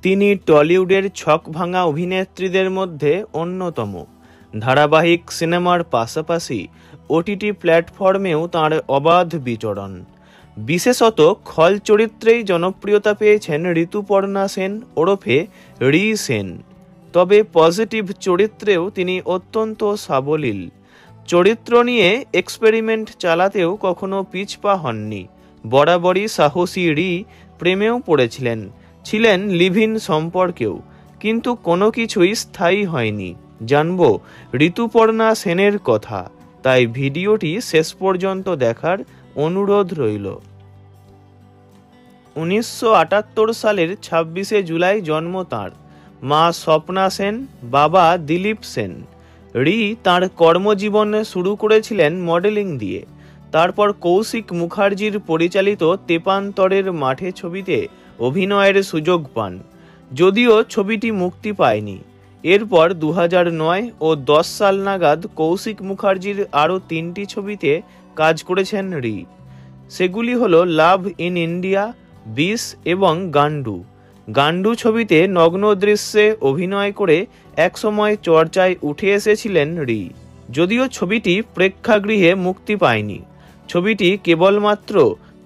তিনি টলিউডের ছকভাঙা অভিনেত্রীদের মধ্যে অন্যতম। ধারাবাহিক সিনেমার পাশাপাশি ওটিটি প্ল্যাটফর্মেও তাঁর অবাধ বিচরণ। বিশেষত খল চরিত্রেই জনপ্রিয়তা পেয়েছেন ঋতুপর্ণা সেন ওরফে রি সেন। তবে পজিটিভ চরিত্রেও তিনি অত্যন্ত সাবলীল। চরিত্র নিয়ে এক্সপেরিমেন্ট চালাতেও কখনো পিছপা হননি। বরাবরই সাহসী রি প্রেমেও পড়েছিলেন, ছিলেন লিভ ইন সম্পর্কেও, কিন্তু কোনো কিছুই স্থায়ী হয়নি। জানবো ঋতুপর্ণা সেনের কথা, তাই ভিডিওটি শেষ পর্যন্ত দেখার অনুরোধ রইল। 1978 সালের 26শে জুলাই জন্ম তাঁর। মা স্বপ্না সেন, বাবা দিলীপ সেন। রি তাঁর কর্মজীবন শুরু করেছিলেন মডেলিং দিয়ে। তারপর কৌশিক মুখার্জির পরিচালিত তেপান্তরের মাঠে ছবিতে অভিনয়ের সুযোগ পান, যদিও ছবিটি মুক্তি পায়নি। এরপর 2009 ও 10 সাল নাগাদ কৌশিক মুখার্জির আরও 3টি ছবিতে কাজ করেছেন রি। সেগুলি হলো লাভ ইন ইন্ডিয়া, বিষ এবং গান্ডু। গান্ডু ছবিতে নগ্ন দৃশ্যে অভিনয় করে একসময় চর্চায় উঠে এসেছিলেন রি, যদিও ছবিটি প্রেক্ষাগৃহে মুক্তি পায়নি। ছবিটি কেবলমাত্র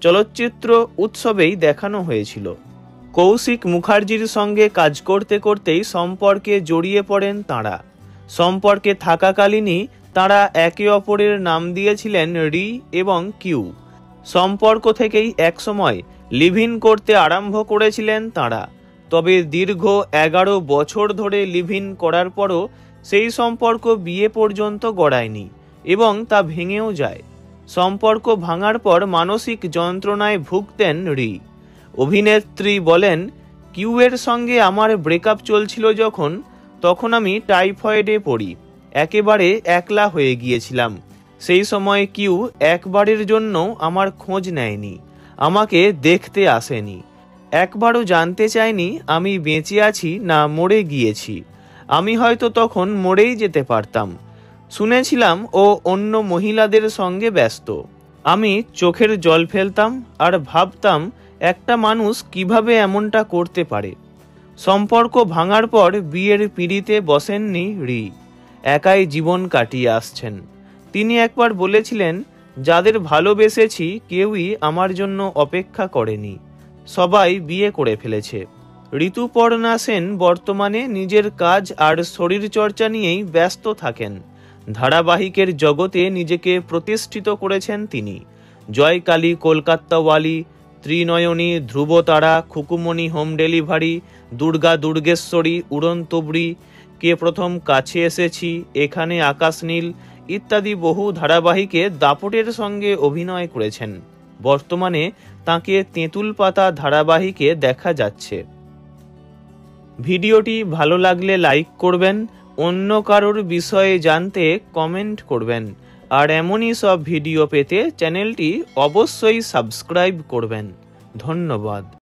চলচ্চিত্র উৎসবেই দেখানো হয়েছিল। কৌশিক মুখার্জির সঙ্গে কাজ করতে করতেই সম্পর্কে জড়িয়ে পড়েন তাঁরা। সম্পর্কে থাকাকালীনই তাঁরা একে অপরের নাম দিয়েছিলেন রি এবং কিউ। সম্পর্ক থেকেই একসময় লিভ ইন করতে আরম্ভ করেছিলেন তাঁরা। তবে দীর্ঘ 11 বছর ধরে লিভ ইন করার পরও সেই সম্পর্ক বিয়ে পর্যন্ত গড়ায়নি এবং তা ভেঙেও যায়। সম্পর্ক ভাঙার পর মানসিক যন্ত্রণায় ভুগতেন রি। অভিনেত্রী বলেন, কিউয়ের সঙ্গে আমার ব্রেকআপ চলছিল তখন আমি টাইফয়েডে পড়ি। একেবারে একলা হয়ে গিয়েছিলাম। সেই সময় কিউ একবারের জন্য আমার খোঁজ নেয়নি, আমাকে দেখতে আসেনি, একবারও জানতে চায়নি আমি বেঁচে আছি না মরে গিয়েছি। আমি হয়তো তখন মরেই যেতে পারতাম। শুনেছিলাম ও অন্য মহিলাদের সঙ্গে ব্যস্ত। আমি চোখের জল ফেলতাম আর ভাবতাম একটা মানুষ কিভাবে এমনটা করতে পারে। সম্পর্ক ভাঙার পর বিয়ের পিঁড়িতে বসেননি রি, একাই জীবন কাটিয়ে আসছেন। তিনি একবার বলেছিলেন, যাদের ভালোবেসেছি কেউই আমার জন্য অপেক্ষা করেনি, সবাই বিয়ে করে ফেলেছে। ঋতুপর্ণা সেন বর্তমানে নিজের কাজ আর শরীরচর্চা নিয়েই ব্যস্ত থাকেন। ধারাবাহিকের জগতে নিজেকে প্রতিষ্ঠিত করেছেন তিনি। জয়কালী, কলকাতাওয়ালি, ত্রিনয়নী, ধ্রুবতারা, খুকুমণি হোম ডেলিভারি, দুর্গা দুর্গেশ্বরী, উড়নতবরি, কে প্রথম কাছে এসেছি, এখানে আকাশ নীল ইত্যাদি বহু ধারাবাহিকে দাপটের সঙ্গে অভিনয় করেছেন। বর্তমানে তাঁকে তেঁতুল পাতা ধারাবাহিকে দেখা যাচ্ছে। ভিডিওটি ভালো লাগলে লাইক করবেন, অন্য কারোর বিষয়ে জানতে কমেন্ট করবেন, আর এমনই সব ভিডিও পেতে চ্যানেলটি অবশ্যই সাবস্ক্রাইব করবেন। ধন্যবাদ।